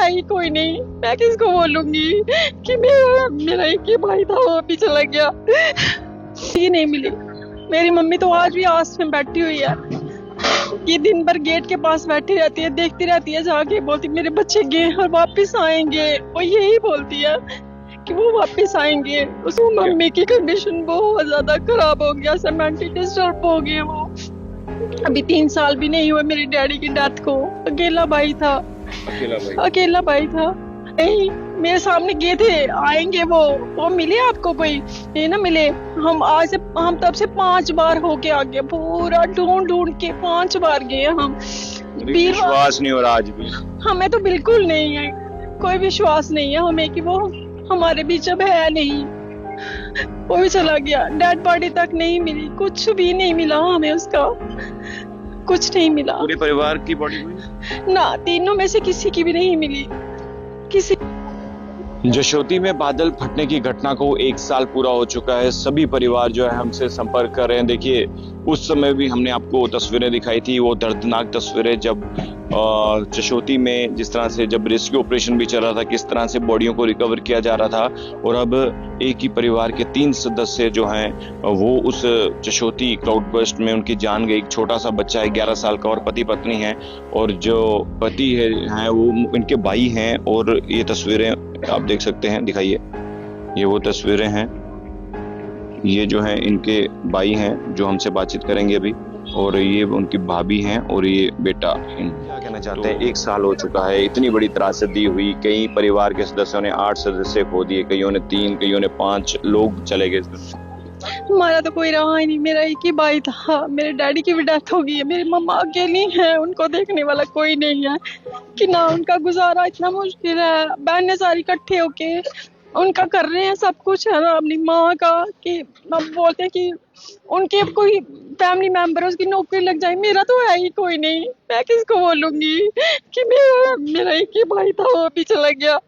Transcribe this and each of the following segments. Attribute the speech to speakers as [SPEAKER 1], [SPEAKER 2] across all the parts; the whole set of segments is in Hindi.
[SPEAKER 1] है ही कोई नहीं, मैं किसको बोलूंगी कि मेरा एक ही भाई था, वो भी चला गया। ये नहीं मिली। मेरी मम्मी तो आज भी आस में बैठी हुई है, ये दिन भर गेट के पास बैठी रहती है, देखती रहती है जाके, बोलती मेरे बच्चे गए और वापस आएंगे। वो यही बोलती है कि वो वापस आएंगे। उसकी मम्मी की कंडीशन बहुत ज्यादा खराब हो गया, मेंटली डिस्टर्ब हो गए वो। अभी 3 साल भी नहीं हुए मेरे डैडी की डेथ को। अकेला भाई था, अकेला भाई था। नहीं, मेरे सामने गए थे, आएंगे वो मिले आपको कोई? ये ना मिले। हम तब से 5 बार होके आ गए, पूरा ढूंढ ढूंढ के 5 बार गए हम।
[SPEAKER 2] विश्वास नहीं हो रहा आज भी?
[SPEAKER 1] हमें तो बिल्कुल नहीं है, कोई विश्वास नहीं है हमें कि वो हमारे बीच अब है नहीं। वो भी चला गया, डेड बॉडी तक नहीं मिली, कुछ भी नहीं मिला हमें उसका, कुछ नहीं मिला।
[SPEAKER 2] पूरे परिवार की बॉडी हुई
[SPEAKER 1] ना, तीनों में से किसी की भी नहीं मिली, किसी।
[SPEAKER 2] जशोती में बादल फटने की घटना को 1 साल पूरा हो चुका है। सभी परिवार जो है हमसे संपर्क कर रहे हैं। देखिए, उस समय भी हमने आपको तस्वीरें दिखाई थी, वो दर्दनाक तस्वीरें जब जशोती में जिस तरह से जब रेस्क्यू ऑपरेशन भी चल रहा था, किस तरह से बॉडियों को रिकवर किया जा रहा था। और अब एक ही परिवार के 3 सदस्य जो हैं वो उस जशोती क्लाउडबर्स्ट में उनकी जान गई। एक छोटा सा बच्चा है 11 साल का और पति पत्नी है, और जो पति है वो इनके भाई हैं। और ये तस्वीरें आप देख सकते हैं, दिखाइए, ये वो तस्वीरें हैं, ये जो है इनके भाई हैं जो हमसे बातचीत करेंगे अभी, और ये उनकी भाभी हैं और ये बेटा। क्या कहना चाहते हैं? 1 साल हो चुका है, इतनी बड़ी त्रासदी हुई। कई परिवार के सदस्यों ने 8 सदस्य खो दिए, कईयों ने 3, कईयों ने 5 लोग चले गए।
[SPEAKER 1] हमारा तो कोई रहा ही नहीं, मेरा एक ही भाई था। मेरे डैडी की भी डेथ हो गई है, मेरी मम्मा अकेली है, उनको देखने वाला कोई नहीं है कि ना, उनका गुजारा इतना मुश्किल है। बहनें सारी इकट्ठे होके उनका कर रहे हैं सब कुछ है ना, अपनी माँ का, कि अब बोलते हैं कि उनके कोई फैमिली मेंबर उसकी नौकरी लग जाए। मेरा तो है ही कोई नहीं, मैं किसको बोलूंगी कि मेरा एक ही भाई था, वो भी चला गया।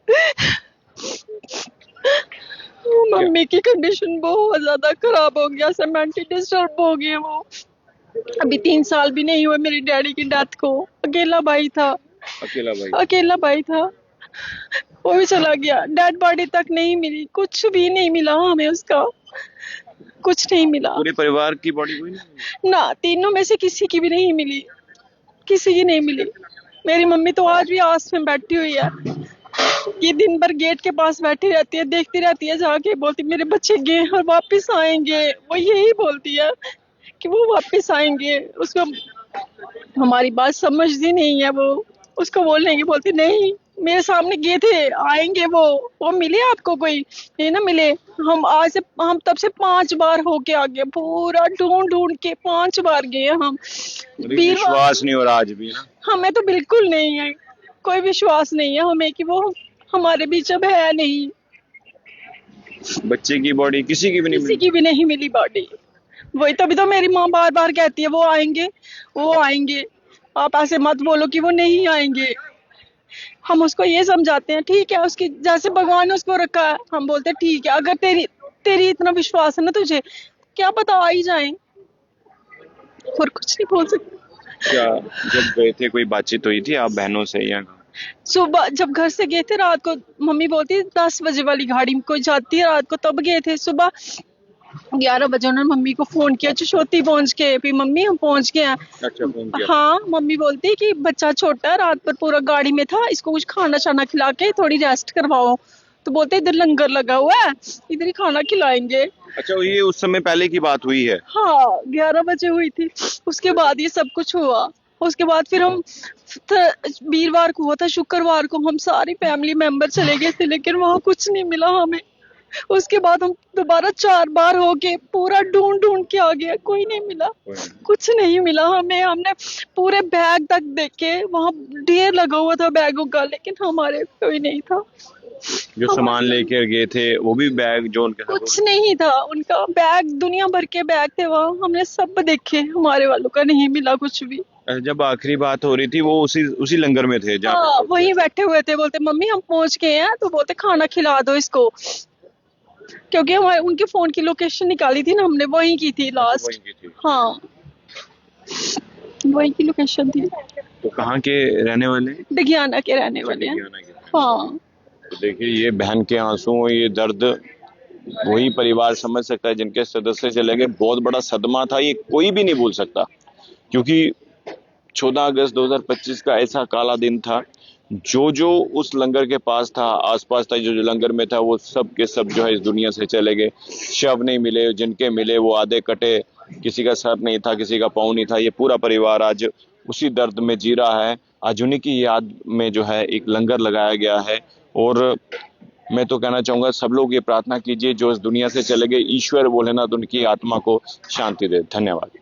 [SPEAKER 1] मम्मी की कंडीशन बहुत ज्यादा खराब हो गया, मेंटली डिस्टर्ब हो गए वो। अभी 3 साल भी नहीं हुए मेरी डैडी की डेथ को। अकेला भाई था, अकेला भाई था, वो भी चला गया। डेड बॉडी तक नहीं मिली, कुछ भी नहीं मिला हमें उसका, कुछ नहीं मिला।
[SPEAKER 2] पूरे परिवार की बॉडी हुई
[SPEAKER 1] ना, तीनों में से किसी की भी नहीं मिली, किसी की नहीं मिली। मेरी मम्मी तो आज भी आस में बैठी हुई है, ये दिन भर गेट के पास बैठी रहती है, देखती रहती है जाके, बोलती मेरे बच्चे गए और वापस आएंगे। वो यही बोलती है कि वो वापस आएंगे। उसको हमारी बात समझती नहीं है, वो उसको बोलने की बोलती नहीं, मेरे सामने गए थे, आएंगे वो मिले आपको कोई? ये ना मिले। हम तब से 5 बार होके आ गए, पूरा ढूंढ ढूंढ के 5 बार गए हम।
[SPEAKER 2] विश्वास नहीं हो रहा आज भी?
[SPEAKER 1] हमें तो बिल्कुल नहीं है, कोई विश्वास नहीं है हमें कि वो हमारे बीच अब है नहीं।
[SPEAKER 2] बच्चे की बॉडी किसी की भी नहीं
[SPEAKER 1] किसी की भी नहीं मिली बॉडी। वही तभी तो मेरी माँ बार बार कहती है वो आएंगे, वो आएंगे। आप ऐसे मत बोलो कि वो नहीं आएंगे। हम उसको ये समझाते हैं, ठीक है, उसकी जैसे भगवान ने उसको रखा है, हम बोलते हैं ठीक है, अगर तेरी इतना विश्वास है ना तुझे, क्या पता आ ही जाए। और कुछ नहीं बोल सकते।
[SPEAKER 2] क्या जब गए थे कोई बातचीत हुई थी आप बहनों से या?
[SPEAKER 1] सुबह जब घर से गए थे, रात को मम्मी बोलती है 10 बजे वाली गाड़ी में कोई जाती है रात को, तब गए थे। सुबह 11 बजे उन्होंने मम्मी को फोन किया, जशोती पहुंच के, फिर मम्मी हम पहुंच गए हैं।
[SPEAKER 2] अच्छा, फोन किया?
[SPEAKER 1] हाँ, मम्मी बोलती है कि बच्चा छोटा है, रात पर पूरा गाड़ी में था, इसको कुछ खाना शाना खिला के थोड़ी रेस्ट करवाओ। तो बोलते इधर लंगर लगा हुआ है, इधर ही खाना खिलाएंगे।
[SPEAKER 2] अच्छा, ये उस समय पहले की बात हुई है?
[SPEAKER 1] हाँ, 11 बजे हुई थी। उसके बाद ये सब कुछ हुआ। उसके बाद फिर हम वीरवार को हुआ था, शुक्रवार को हम सारी फैमिली मेंबर चले गए थे, लेकिन वहाँ कुछ नहीं मिला हमें। उसके बाद हम दोबारा 4 बार हो गए, पूरा ढूंढ ढूंढ के आ गया, कोई नहीं मिला, कुछ नहीं मिला हमें। हमने पूरे बैग तक देखे, वहाँ ढेर लगा हुआ था बैगों का, लेकिन हमारे कोई नहीं था।
[SPEAKER 2] जो सामान लेकर गए थे वो भी बैग जो उनके साथ?
[SPEAKER 1] कुछ नहीं था उनका बैग, दुनिया भर के बैग थे वहाँ, हमने सब देखे, हमारे वालों का नहीं मिला कुछ भी।
[SPEAKER 2] जब आखिरी बात हो रही थी वो उसी लंगर में थे?
[SPEAKER 1] हाँ, वहीं बैठे हुए थे। बोलते मम्मी हम पहुंच गए हैं, तो बोलते खाना खिला दो इसको, क्योंकि हमारे उनके फोन की लोकेशन निकाली थी ना हमने, वहीं की थी लास्ट। हाँ, वहीं की लोकेशन थी।
[SPEAKER 2] तो कहाँ के रहने वाले?
[SPEAKER 1] डगियाना के रहने वाले हैं। हाँ।
[SPEAKER 2] तो देखिए ये बहन के आंसू, ये दर्द वही परिवार समझ सकता है जिनके सदस्य चले गए। बहुत बड़ा सदमा था, ये कोई भी नहीं भूल सकता, क्योंकि 14 अगस्त 2025 का ऐसा काला दिन था। जो जो उस लंगर के पास था, आसपास था, जो जो लंगर में था, वो सब के सब जो है इस दुनिया से चले गए। शव नहीं मिले, जिनके मिले वो आधे कटे, किसी का सर नहीं था, किसी का पाँव नहीं था। ये पूरा परिवार आज उसी दर्द में जी रहा है। आज उन्हीं की याद में जो है एक लंगर लगाया गया है। और मैं तो कहना चाहूंगा सब लोग ये प्रार्थना कीजिए जो इस दुनिया से चले गए, ईश्वर भोलेनाथ उनकी आत्मा को शांति दे। धन्यवाद।